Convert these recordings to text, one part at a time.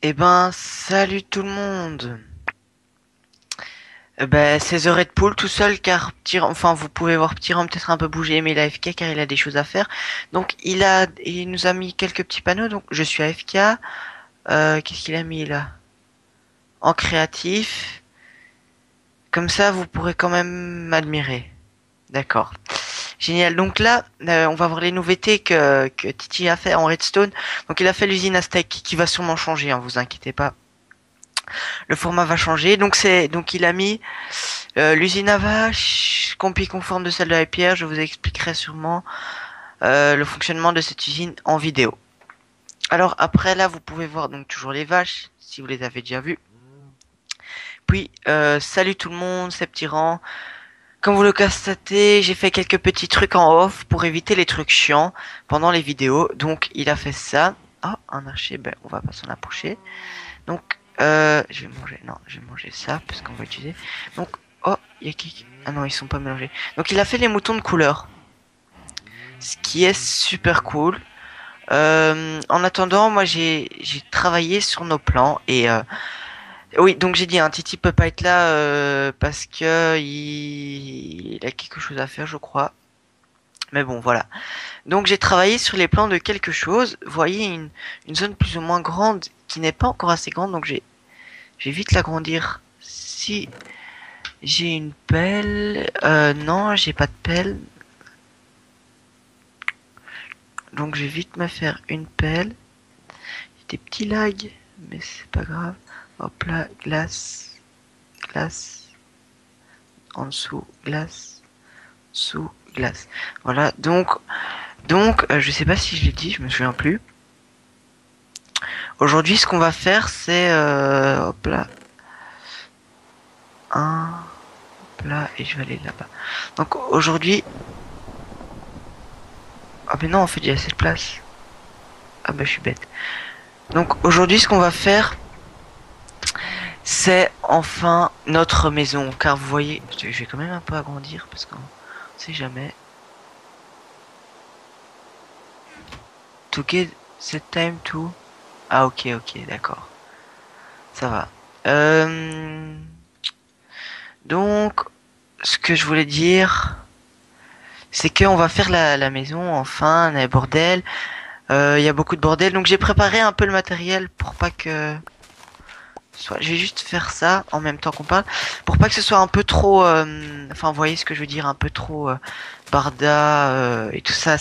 Eh ben, salut tout le monde. Ben, c'est The Red Pool tout seul car enfin, vous pouvez voir Petit Rome peut-être un peu bouger, mais il est AFK car il a des choses à faire. Donc, il nous a mis quelques petits panneaux. Donc, je suis AFK. Qu'est-ce qu'il a mis là? En créatif. Comme ça, vous pourrez quand même m'admirer. D'accord. Génial. Donc là, on va voir les nouveautés que Titi a fait en Redstone. Donc, il a fait l'usine Aztec qui va sûrement changer, hein, vous inquiétez pas. Le format va changer. Donc il a mis l'usine à vaches, compie conforme de celle de la pierre. Je vous expliquerai sûrement le fonctionnement de cette usine en vidéo. Alors après là, vous pouvez voir donc toujours les vaches si vous les avez déjà vues. Puis salut tout le monde, c'est Petit Rang. Comme vous le constatez, j'ai fait quelques petits trucs en off pour éviter les trucs chiants pendant les vidéos. Donc il a fait ça. Ah, un archer, ben on va pas s'en approcher. Donc je vais manger, non, je vais manger ça parce qu'on va utiliser. Donc oh, il y a qui? Ah non, ils sont pas mélangés. Donc il a fait les moutons de couleur, ce qui est super cool. En attendant, moi j'ai travaillé sur nos plans et oui, donc j'ai dit un Titi peut pas être là parce que il a quelque chose à faire, je crois. Mais bon, voilà. Donc j'ai travaillé sur les plans de quelque chose. Vous voyez une zone plus ou moins grande qui n'est pas encore assez grande, donc j'ai vite l'agrandir. Si j'ai une pelle, non, j'ai pas de pelle. Donc je vais vite me faire une pelle. J'ai des petits lags, mais c'est pas grave. Hop là, glace, glace, en dessous, glace, sous, glace. Voilà, donc, je sais pas si je l'ai dit, je me souviens plus. Aujourd'hui, ce qu'on va faire, c'est, hop là, hop là, et je vais aller là-bas. Donc aujourd'hui, ah mais non, en fait, il y a cette place. Ah bah je suis bête. Donc aujourd'hui, ce qu'on va faire, c'est enfin notre maison. Car vous voyez, je vais quand même un peu agrandir parce qu'on sait jamais. To get set time to. Ah ok, ok, d'accord. Ça va. Donc, ce que je voulais dire, c'est qu'on va faire la maison, enfin, un bordel. Il y a beaucoup de bordel, donc j'ai préparé un peu le matériel pour pas que je vais juste faire ça en même temps qu'on parle, pour pas que ce soit un peu trop, enfin, vous voyez ce que je veux dire, un peu trop barda et tout ça,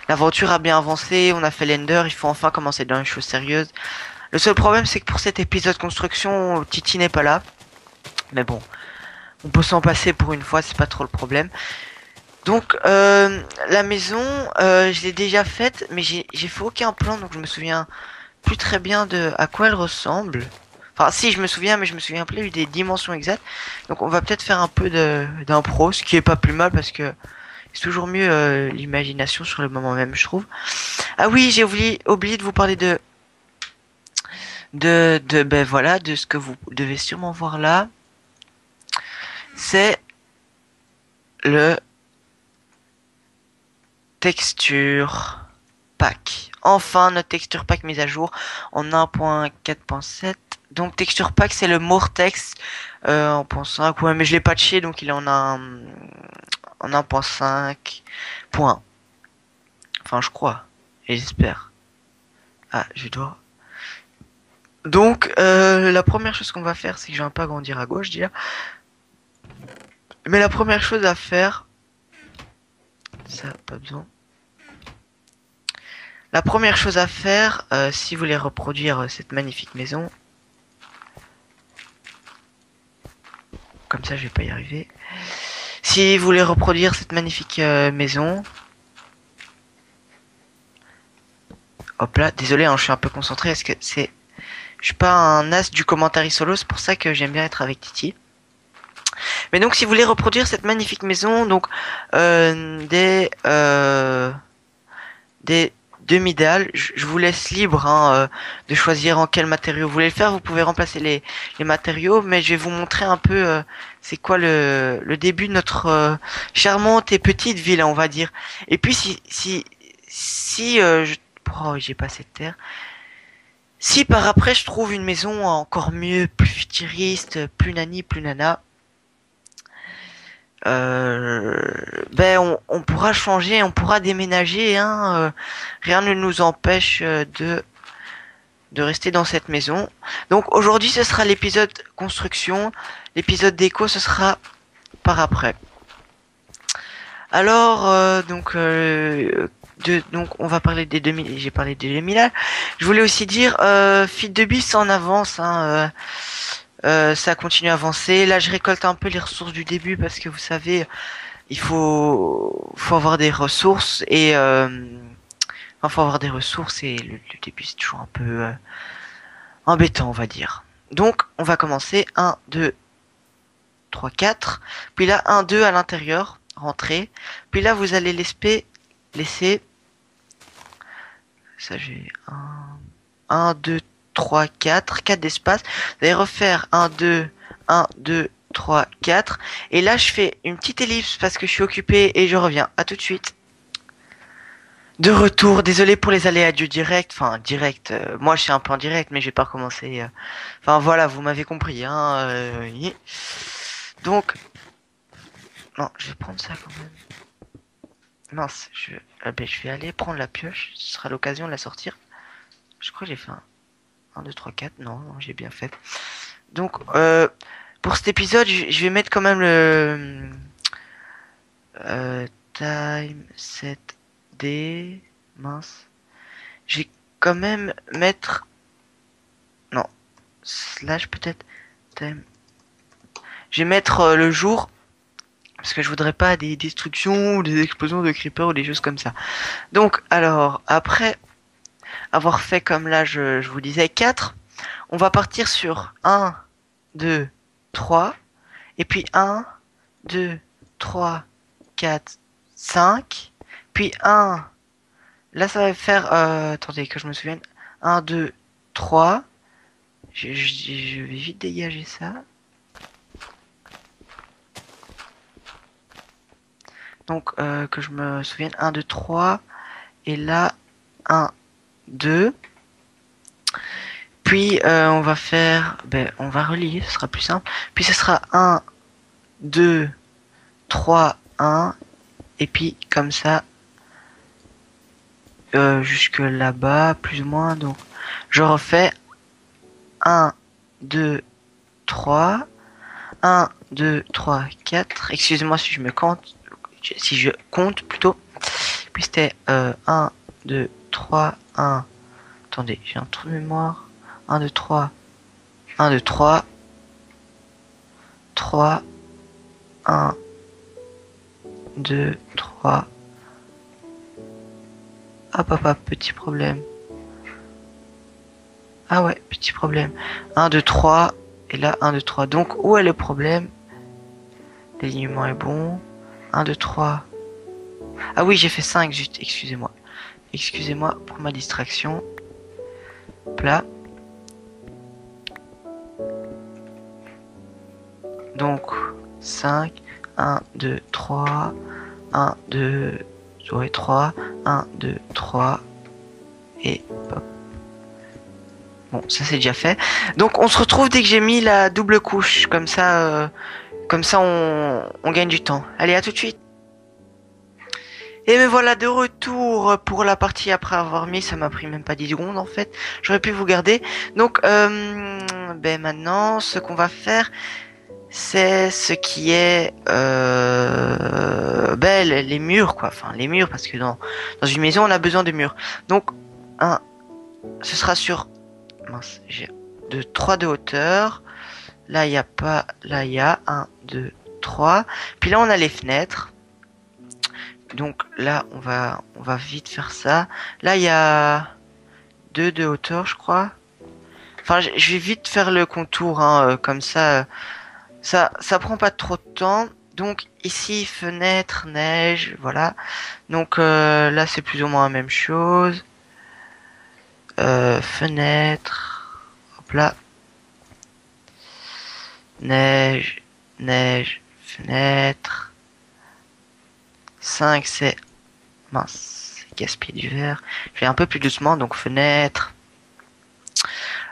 l'aventure a bien avancé, on a fait l'ender, il faut enfin commencer dans les choses sérieuses. Le seul problème, c'est que pour cet épisode construction, Titi n'est pas là, mais bon, on peut s'en passer pour une fois, c'est pas trop le problème. Donc la maison, je l'ai déjà faite, mais j'ai fait aucun plan, donc je me souviens plus très bien de à quoi elle ressemble. Enfin, si, je me souviens, mais je me souviens plus des dimensions exactes. Donc, on va peut-être faire un peu d'impro, ce qui est pas plus mal parce que c'est toujours mieux l'imagination sur le moment même, je trouve. Ah oui, j'ai oublié de vous parler ben voilà, de ce que vous devez sûrement voir là. C'est le texture pack. Enfin, notre texture pack mise à jour en 1.4.7. Donc texture pack, c'est le Mortex en 1.5. Ouais, mais je l'ai patché, donc il est en 1.5. Point. Enfin, je crois. Et j'espère. Ah, je dois. Donc, la première chose qu'on va faire, c'est que je vais un peu agrandir à gauche déjà. Mais la première chose à faire, ça, pas besoin. La première chose à faire, si vous voulez reproduire cette magnifique maison, comme ça je vais pas y arriver. Si vous voulez reproduire cette magnifique maison, hop là, désolé, hein, je suis un peu concentré, parce que je suis pas un as du commentaire solo, c'est pour ça que j'aime bien être avec Titi. Mais donc, si vous voulez reproduire cette magnifique maison, donc des demi-dalles, je vous laisse libre de choisir en quel matériau vous voulez le faire. Vous pouvez remplacer les matériaux, mais je vais vous montrer un peu c'est quoi le début de notre charmante et petite ville, on va dire. Et puis si oh, j'ai pas cette terre. Si par après je trouve une maison encore mieux, plus futuriste, plus nani, plus nana, euh, ben on pourra changer, on pourra déménager, hein, rien ne nous empêche de rester dans cette maison. Donc aujourd'hui ce sera l'épisode construction, l'épisode déco ce sera par après. Alors donc on va parler des 2000, j'ai parlé des 2000. Je voulais aussi dire Feed de Beast en avance, hein, ça continue à avancer. Là je récolte un peu les ressources du début parce que vous savez faut avoir des ressources et enfin, faut avoir des ressources et le début c'est toujours un peu embêtant on va dire. Donc on va commencer 1, 2, 3, 4. Puis là 1, 2 à l'intérieur, rentrer. Puis là vous allez laisser ça j'ai 1, 2, 3, 4, 4 d'espace. Vous allez refaire 1, 2, 1, 2, 3, 4. Et là je fais une petite ellipse parce que je suis occupé et je reviens. À tout de suite. De retour, désolé pour les aléas du direct, enfin direct, moi je suis un peu en direct mais j'ai pas recommencé. Enfin voilà, vous m'avez compris, hein. Donc, non, je vais prendre ça quand même. Mince, je vais aller prendre la pioche, ce sera l'occasion de la sortir. Je crois que j'ai fait un 2, 3, 4, non, non j'ai bien fait. Donc, pour cet épisode, je vais mettre quand même le time set D, mince. Je vais quand même mettre non, slash peut-être time. Je vais mettre le jour parce que je voudrais pas des destructions ou des explosions de creepers ou des choses comme ça. Donc alors après avoir fait comme là je vous disais 4, on va partir sur 1, 2, 3 et puis 1, 2, 3, 4, 5 puis 1. Là ça va faire attendez que je me souvienne 1, 2, 3. Je vais vite dégager ça. Donc, que je me souvienne, 1, 2, 3. Et là, 1, 2. Puis, on va faire... Ben, on va relier, ce sera plus simple. Puis, ce sera 1, 2, 3, 1. Et puis, comme ça, jusque là-bas, plus ou moins. Donc, je refais 1, 2, 3. 1, 2, 3, 4. Excusez-moi si je me compte. Si je compte plutôt. Puis c'était 1, 2, 3, 1. Attendez, j'ai un trou de mémoire. 1, 2, 3. 1, 2, 3. 3. 1, 2, 3. Hop, hop, hop, petit problème. Ah ouais, petit problème. 1, 2, 3. Et là, 1, 2, 3. Donc, où est le problème? L'alignement est bon. 1, 2, 3. Ah oui, j'ai fait 5, juste, excusez-moi. Excusez-moi pour ma distraction. Plat. Donc, 5, 1, 2, 3, 1, 2, ouais, 3, 1, 2, 3, et hop. Bon, ça c'est déjà fait. Donc, on se retrouve dès que j'ai mis la double couche, comme ça on gagne du temps. Allez, à tout de suite. Et me voilà de retour pour la partie après avoir mis, ça m'a pris même pas 10 secondes en fait. J'aurais pu vous garder. Donc, ben maintenant, ce qu'on va faire, c'est ce qui est ben, les murs quoi, enfin les murs parce que dans une maison on a besoin de murs. Donc ce sera sur mince, j'ai 3 de hauteur. Là il y a pas, là il y a 1, 2, 3. Puis là on a les fenêtres. Donc là on va vite faire ça. Là il y a 2 de hauteur je crois. Enfin je vais vite faire le contour hein, comme ça. Ça prend pas trop de temps. Donc ici fenêtre, neige, voilà. Donc là c'est plus ou moins la même chose. Fenêtre, hop là. Neige, neige, fenêtre. 5 c'est mince, c'est gaspiller du verre. Je vais un peu plus doucement donc fenêtre.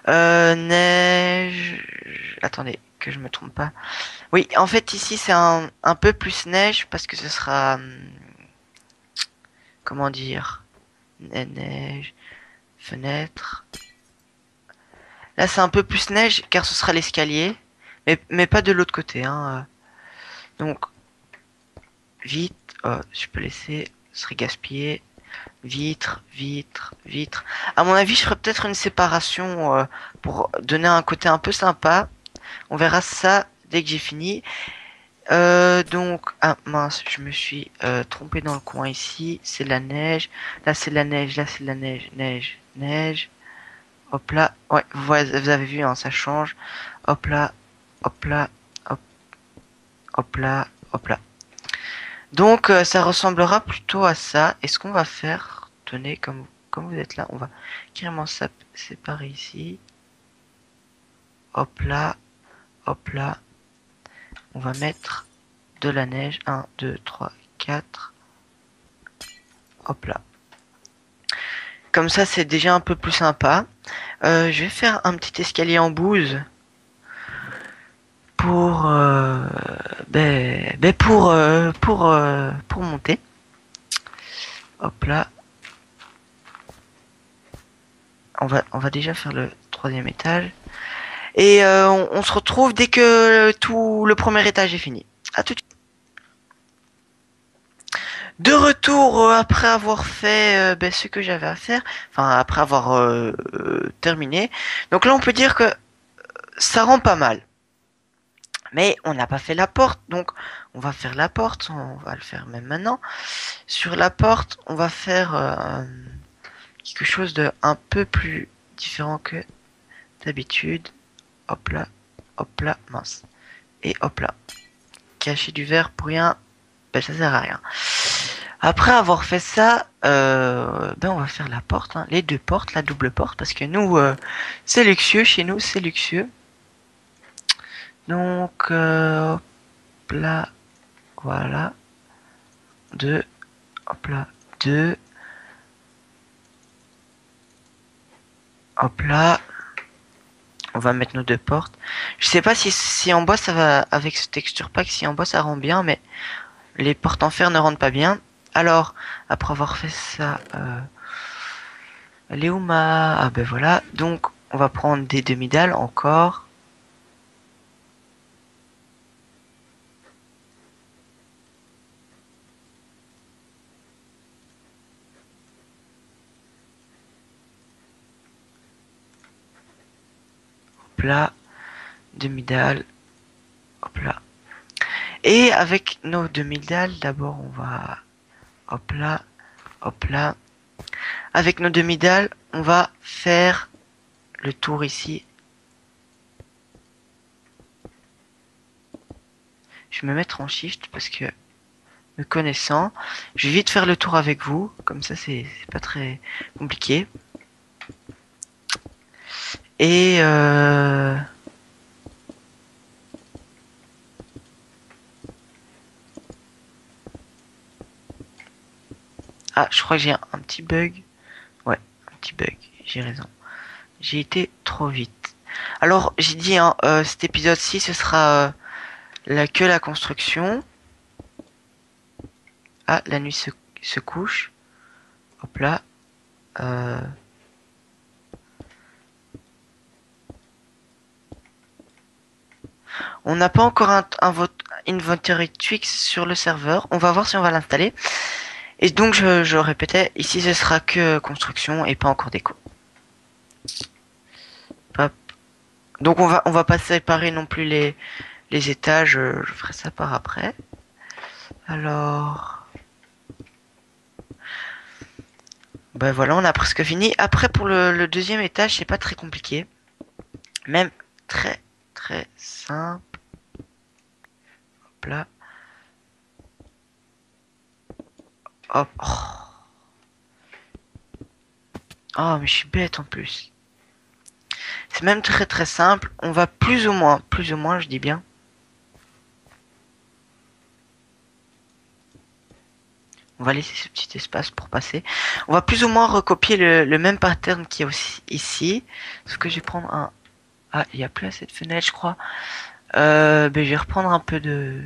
Neige. Attendez, que je me trompe pas. Oui, en fait ici c'est un peu plus neige parce que ce sera comment dire neige, fenêtre. Là c'est un peu plus neige car ce sera l'escalier, mais pas de l'autre côté hein. Donc vite, je peux laisser, ce serait gaspillé. Vitre, vitre, vitre. À mon avis, je ferais peut-être une séparation pour donner un côté un peu sympa. On verra ça dès que j'ai fini. Donc, ah mince, je me suis trompé dans le coin ici. C'est la neige. Là, c'est la neige. Là, c'est la neige. Neige, neige. Hop là. Ouais, vous avez vu, hein, ça change. Hop là, hop là, hop, hop là, hop là. Donc, ça ressemblera plutôt à ça. Et ce qu'on va faire, tenez, comme vous êtes là, on va carrément séparer ici. Hop là, hop là. On va mettre de la neige. 1, 2, 3, 4. Hop là. Comme ça, c'est déjà un peu plus sympa. Je vais faire un petit escalier en bouse pour pour monter. Hop là. On va déjà faire le troisième étage. Et on se retrouve dès que tout le premier étage est fini. À tout de suite. De retour après avoir fait ce que j'avais à faire, enfin après avoir terminé. Donc là on peut dire que ça rend pas mal. Mais on n'a pas fait la porte, donc on va faire la porte, on va le faire même maintenant. Sur la porte, on va faire quelque chose de un peu plus différent que d'habitude. Hop là, mince. Et hop là. Cacher du verre pour rien, ça sert à rien. Après avoir fait ça, on va faire la porte, hein, les deux portes, la double porte, parce que nous, c'est luxueux, chez nous, c'est luxueux. Donc, hop là, voilà, deux, hop là, deux, hop là. On va mettre nos deux portes. Je sais pas si en bois ça va, avec ce texture pack, si en bois ça rend bien, mais les portes en fer ne rendent pas bien. Alors, après avoir fait ça, elle est où ma... Ah ben voilà, donc on va prendre des demi-dalles encore. Hop là, demi-dalles, hop là. Et avec nos demi-dalles, d'abord on va... Hop là, hop là. Avec nos demi-dalles, on va faire le tour ici. Je vais me mettre en shift parce que, me connaissant, je vais vite faire le tour avec vous. Comme ça, c'est pas très compliqué. Et ah, je crois que j'ai un petit bug. Ouais, un petit bug. J'ai raison. J'ai été trop vite. Alors, j'ai dit, hein, cet épisode-ci, ce sera que la construction. Ah, la nuit se couche. Hop là. On n'a pas encore un inventory Twix sur le serveur. On va voir si on va l'installer. Et donc, je répétais, ici, ce sera que construction et pas encore déco. Hop. Donc, on va pas séparer non plus les étages. Je ferai ça par après. Alors... Ben voilà, on a presque fini. Après, pour le deuxième étage, c'est pas très compliqué. Même très, très simple. Hop là. Hop. Oh, mais je suis bête en plus. C'est même très, très simple. On va plus ou moins, je dis bien. On va laisser ce petit espace pour passer. On va plus ou moins recopier le même pattern qu'il y a aussi ici. Sauf que je vais prendre un... Ah, il n'y a plus assez de fenêtres, je crois. Ben, je vais reprendre un peu de...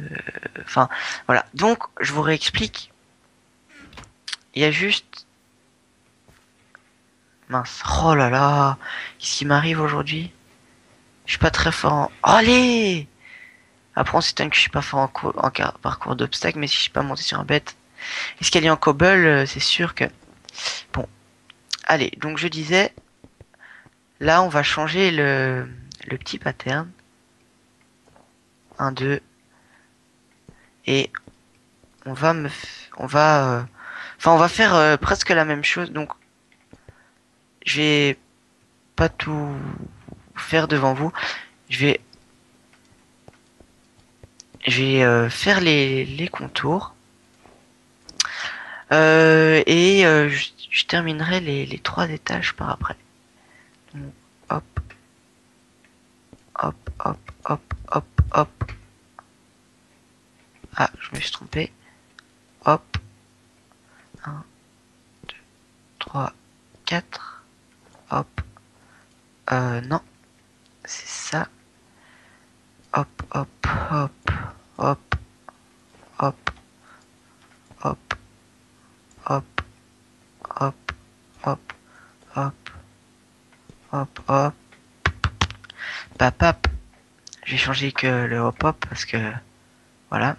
Enfin, voilà. Donc, je vous réexplique. Il y a juste... Mince. Oh là là. Qu'est-ce qui m'arrive aujourd'hui? Je suis pas très fort en... Allez! Après, on s'étonne que je suis pas fort en parcours d'obstacles, mais si je suis pas monté sur un bête... Escalier en cobble, c'est sûr que... Bon. Allez, donc je disais... Là, on va changer le petit pattern. 1, 2. Et on va on va faire presque la même chose. Donc, je vais pas tout faire devant vous. Je vais, faire les contours. Je terminerai les 3 étages par après. Donc, hop, hop, hop, hop, hop, hop. Ah, je me suis trompé. Hop. 1, 2, 3, 4. Hop. Non. C'est ça. Hop, hop, hop, hop, hop, hop, hop, hop, hop, hop, hop, hop. Pap, pap. J'ai changé que le hop hop parce que voilà.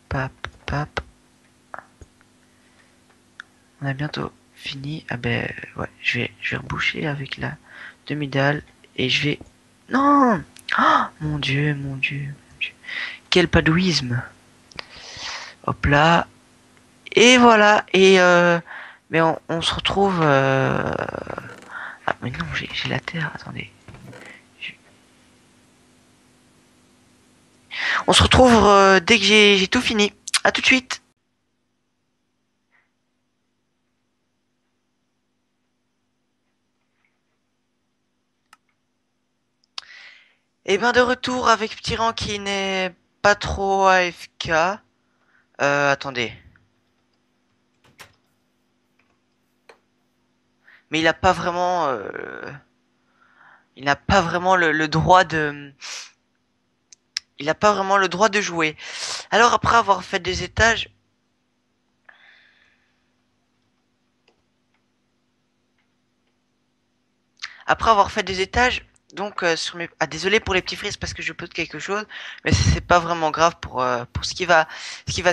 Pap, pap. On a bientôt fini. Ah ben ouais, je vais reboucher avec la demi-dalle et je vais. Non! Oh, mon dieu, mon dieu, mon dieu. Quel padouisme! Hop là. Et voilà. Mais on se retrouve. Ah mais non, j'ai la terre. Attendez. On se retrouve dès que j'ai tout fini. À tout de suite. Et ben de retour avec Ptyran qui n'est pas trop AFK. Attendez. Mais il n'a pas vraiment le droit de, il n'a pas vraiment le droit de jouer. Alors après avoir fait des étages, après avoir fait des étages, donc sur mes, ah désolé pour les petits frises parce que je pose quelque chose, mais c'est pas vraiment grave pour ce qui va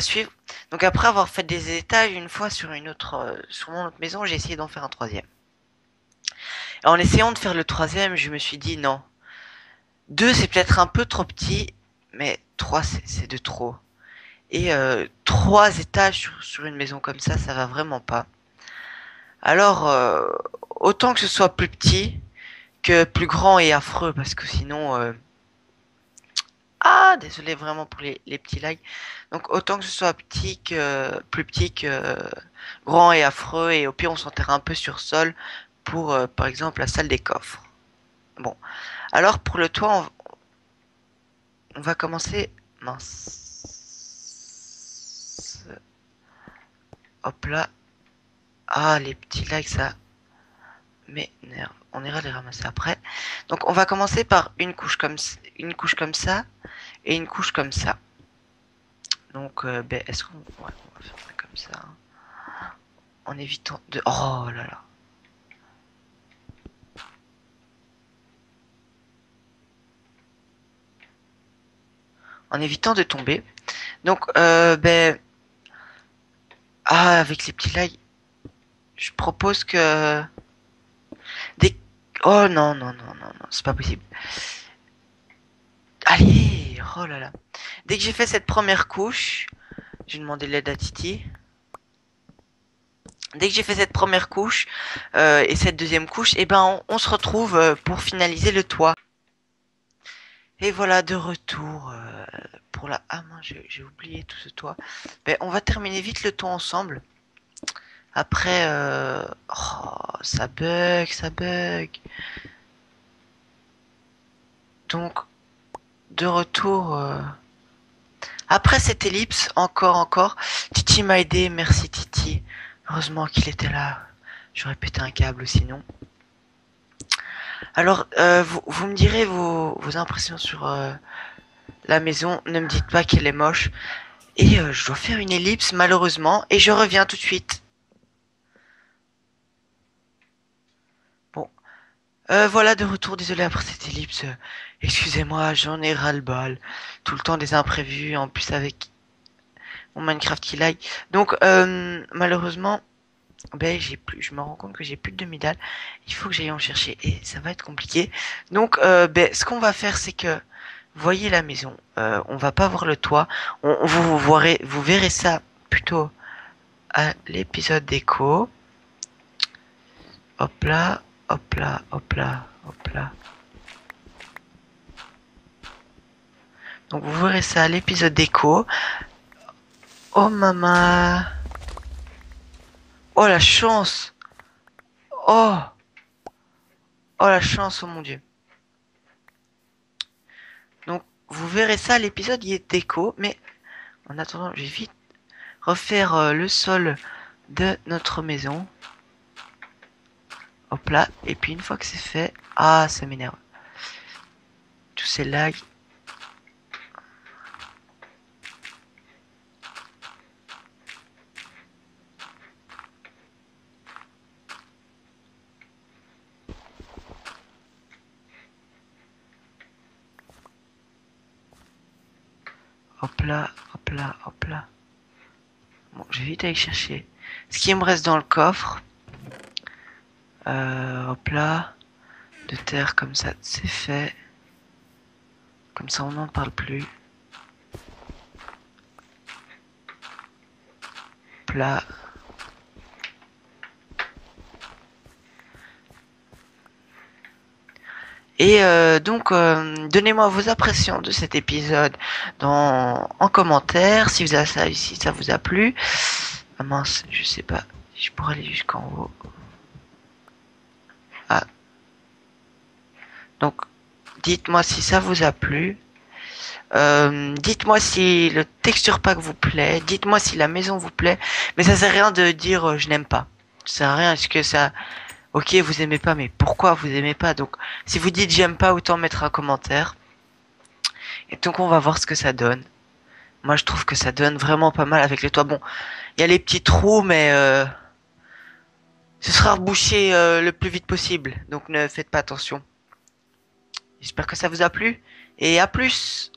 suivre. Donc après avoir fait des étages une fois sur une autre, sur mon autre maison, j'ai essayé d'en faire un troisième. Et en essayant de faire le troisième, je me suis dit non. Deux, c'est peut-être un peu trop petit, mais trois, c'est de trop. Et 3 étages sur une maison comme ça va vraiment pas. Alors, autant que ce soit plus petit que plus grand et affreux, parce que sinon... Ah, désolé vraiment pour les petits lags. Donc, autant que ce soit plus petit que grand et affreux, et au pire, on s'enterre un peu sur sol pour, par exemple, la salle des coffres. Bon, alors pour le toit, on va commencer... Mince. Hop là. Ah, les petits likes, ça m'énerve. On ira les ramasser après. Donc, on va commencer par une couche comme ça et une couche comme ça. Donc, ben, est-ce qu'on... Ouais, on va faire ça comme ça. En évitant de... Oh là là. En évitant de tomber. Donc, ben... Ah, avec les petits likes, je propose que... Des... Oh non, non, non, non, non, c'est pas possible. Allez, oh là là. Dès que j'ai fait cette première couche, j'ai demandé l'aide à Titi. Dès que j'ai fait cette première couche et cette deuxième couche, et ben on se retrouve pour finaliser le toit. Et voilà de retour pour la... Ah mince, j'ai oublié tout ce toit. Ben, on va terminer vite le toit ensemble. Après, oh, ça bug, ça bug. Donc, de retour Après cette ellipse, encore, Titi m'a aidé, merci Titi. Heureusement qu'il était là. J'aurais pété un câble sinon. Alors, vous me direz vos impressions sur la maison. Ne me dites pas qu'elle est moche. Et je dois faire une ellipse malheureusement. Et je reviens tout de suite. Bon, voilà de retour. Désolé après cette ellipse. Excusez-moi, j'en ai ras-le-bol. Tout le temps des imprévus. En plus avec mon Minecraft qui lag. Donc, malheureusement, ben j'ai plus. Je me rends compte que j'ai plus de demi-dalle. Il faut que j'aille en chercher et ça va être compliqué. Donc, ben ce qu'on va faire, c'est que voyez la maison. On va pas voir le toit. Vous verrez ça plutôt à l'épisode déco. Hop là, hop là, hop là, hop là. Donc vous verrez ça à l'épisode déco. Oh maman. Oh la chance. Oh. Oh la chance, oh mon dieu. Donc vous verrez ça à l'épisode il est déco. Mais en attendant, je vais vite refaire le sol de notre maison. Hop là. Et puis une fois que c'est fait. Ah ça m'énerve. Tous ces lags. Hop là, hop là, hop là. Bon, je vais vite aller chercher ce qui me reste dans le coffre. Hop là. De terre comme ça, c'est fait. Comme ça, on n'en parle plus. Hop là. Et donc, donnez-moi vos impressions de cet épisode en commentaire, si vous avez ça, si ça vous a plu. Ah mince, je sais pas, je pourrais aller jusqu'en haut. Ah, donc, dites-moi si ça vous a plu. Dites-moi si le texture pack vous plaît. Dites-moi si la maison vous plaît. Mais ça sert à rien de dire je n'aime pas. Ça sert à rien. Est-ce que ça... Ok, vous aimez pas, mais pourquoi vous aimez pas? Donc, si vous dites j'aime pas, autant mettre un commentaire. Et donc, on va voir ce que ça donne. Moi, je trouve que ça donne vraiment pas mal avec les toits. Bon, il y a les petits trous, mais ce sera rebouché le plus vite possible. Donc, ne faites pas attention. J'espère que ça vous a plu. Et à plus!